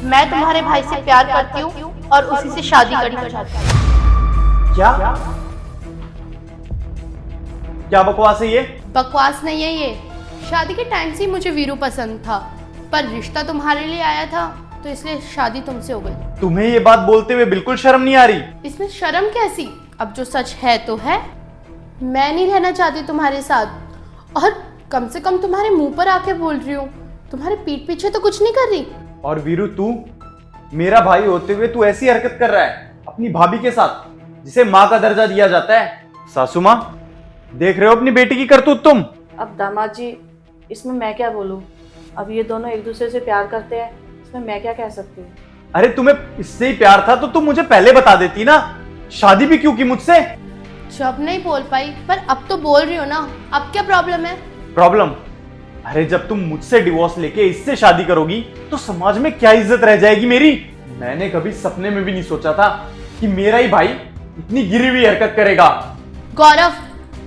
मैं तुम्हारे भाई से प्यार करती हूँ और उसी से शादी करना चाहती हूँ। क्या क्या बकवास है ये? बकवास नहीं है ये, शादी के टाइम से ही मुझे वीरू पसंद था, पर रिश्ता तुम्हारे लिए आया था तो इसलिए शादी तुमसे हो गई। तुम्हें ये बात बोलते हुए बिल्कुल शर्म नहीं आ रही? इसमें शर्म कैसी, अब जो सच है तो है। मैं नहीं रहना चाहती तुम्हारे साथ, और कम से कम तुम्हारे मुंह पर आके बोल रही हूँ, तुम्हारे पीठ पीछे तो कुछ नहीं कर रही। और वीरू, तू मेरा भाई होते हुए तू ऐसी हरकत कर रहा है अपनी भाभी के साथ, जिसे माँ का दर्जा दिया जाता है। सासू माँ, देख रहे हो अपनी बेटी की करतूत तुम? अब दामाद जी, इसमें मैं क्या बोलूँ? अब ये दोनों एक दूसरे से प्यार करते हैं, इसमें मैं क्या कह सकती हूँ? अरे तुम्हें इससे ही प्यार था तो तुम मुझे पहले बता देती ना, शादी भी क्यों की मुझसे? जब नहीं बोल पाई, पर अब तो बोल रही हो ना, अब क्या प्रॉब्लम है? प्रॉब्लम? अरे जब तुम मुझसे डिवोर्स लेके इससे शादी करोगी तो समाज में क्या इज्जत रह जाएगी मेरी? मैंने कभी सपने में भी नहीं सोचा था कि मेरा ही भाई इतनी गिरी हुई हरकत करेगा। गौरव,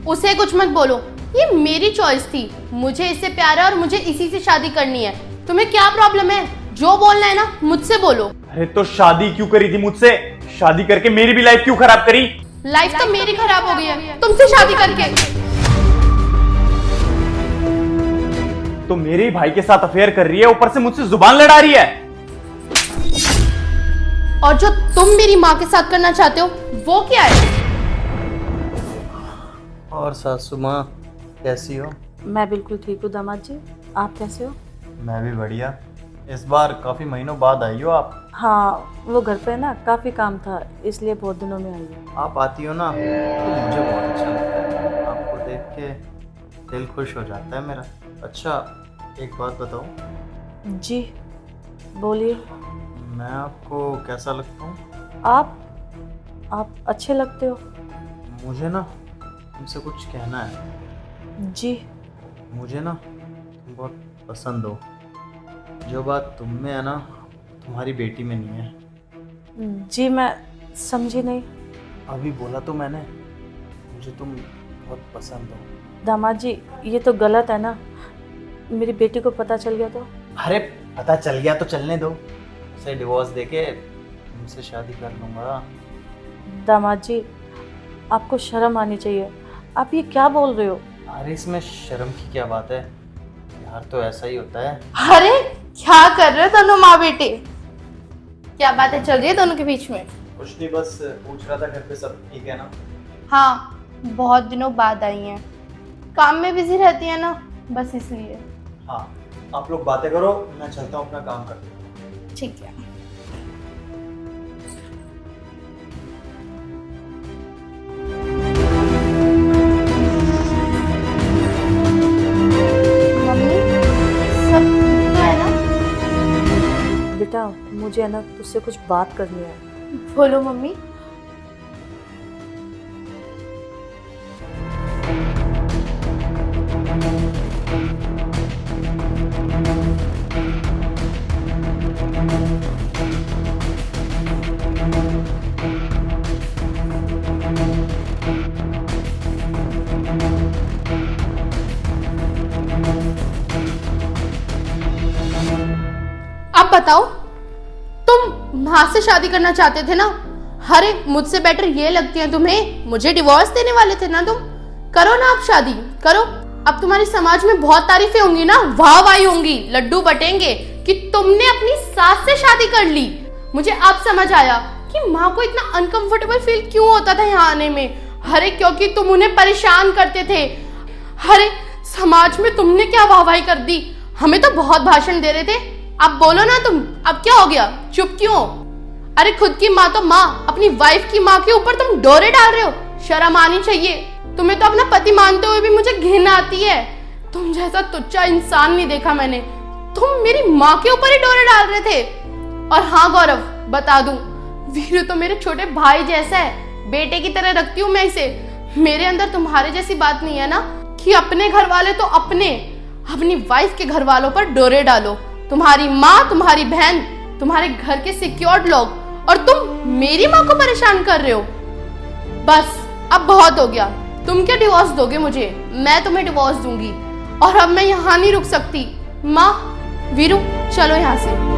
उसे कुछ मत बोलो, ये मेरी चॉइस थी, मुझे इससे प्यार है और मुझे इसी से शादी करनी है। तुम्हें क्या प्रॉब्लम है? जो बोलना है ना मुझसे बोलो। अरे तो शादी क्यों करी थी मुझसे? शादी करके मेरी भी लाइफ क्यों खराब करी? लाइफ तो मेरी खराब हो गई है तुमसे शादी करके। तो मेरे ही भाई के साथ अफेयर कर रही है, ऊपर से मुझसे जुबान लड़ा रही है। और जो तुम मेरी माँ के साथ करना चाहते हो वो क्या है? और सासू माँ कैसी हो? मैं बिल्कुल ठीक हूँ दामाद जी, आप कैसे हो? मैं भी बढ़िया। इस बार काफ़ी महीनों बाद आई हो आप। हाँ, वो घर पे ना काफ़ी काम था, इसलिए बहुत दिनों में आई हूँ। आप आती हो ना तो मुझे बहुत अच्छा लगता है, आपको देख के दिल खुश हो जाता है मेरा। अच्छा, एक बात बताऊँ? जी बोलिए। मैं आपको कैसा लगता हूँ? आप अच्छे लगते हो। मुझे ना तुमसे कुछ कहना है। जी। मुझे ना तुम बहुत पसंद हो। जो बात तुम में है ना, तुम्हारी बेटी में नहीं है। जी मैं समझी नहीं। अभी बोला तो मैंने, मुझे तुम बहुत पसंद हो। दामाद जी, ये तो गलत है ना, मेरी बेटी को पता चल गया तो? अरे पता चल गया तो चलने दो, उसे डिवोर्स देके तुमसे शादी कर लूँगा। दामाद जी, आपको शर्म आनी चाहिए, आप ये क्या बोल रहे हो? अरे इसमें शर्म की क्या बात है, यार तो ऐसा ही होता है। अरे क्या कर रहे हो दोनों माँ बेटे? क्या बातें चल रही है दोनों के बीच में? कुछ नहीं, बस पूछ रहा था घर पे सब ठीक है ना? हाँ, बहुत दिनों बाद आई हैं, काम में बिजी रहती है ना, बस इसलिए। हाँ, आप लोग बातें करो, मैं चलता हूँ अपना काम करता हूँ। ठीक है। मम्मी, सब ठीक है ना? बेटा, मुझे है ना तुझसे कुछ बात करनी है। बोलो मम्मी। अब बताओ, तुम माँ से शादी करना चाहते थे ना? अरे मुझसे बेटर ये लगती है तुम्हें, मुझे डिवोर्स देने वाले थे ना तुम? करो ना, आप शादी करो। अब तुम्हारी समाज में बहुत तारीफें होंगी ना, वाह वाही होंगी, लड्डू बटेंगे कि तुमने अपनी सास से शादी कर ली। मुझे अब समझ आया कि माँ को इतना अनकंफर्टेबल फील क्यों होता था यहाँ आने में। अरे क्योंकि तुम उन्हें परेशान करते थे। अरे समाज में तुमने क्या वाहवाही कर दी, हमें तो बहुत भाषण दे रहे थे। अब बोलो ना तुम, अब क्या हो गया, चुप क्यों? अरे खुद की माँ तो माँ, अपनी वाइफ की माँ के ऊपर तुम डोरे डाल रहे हो, शर्म आनी चाहिए। तुम्हें तो अपना पति मानते हुए भी मुझे घिन आती है। तुम जैसा तुच्चा इंसान नहीं देखा मैंने। तुम मेरी माँ के ऊपर ही डोरे डाल रहे थे। और हाँ गौरव, बता दूं, वीरू तो मेरे छोटे भाई जैसा है, बेटे की तरह रखती हूँ मैं इसे। मेरे अंदर तुम्हारे जैसी बात नहीं है ना कि अपने घर वाले तो अपनी वाइफ के घर वालों पर डोरे डालो। तुम्हारी माँ, तुम्हारी बहन, तुम्हारे घर के सिक्योर्ड लोग, और तुम मेरी माँ को परेशान कर रहे हो। बस अब बहुत हो गया। तुम क्या डिवोर्स दोगे मुझे? मैं तुम्हें डिवोर्स दूंगी, और अब मैं यहाँ नहीं रुक सकती। माँ, वीरू, चलो यहाँ से।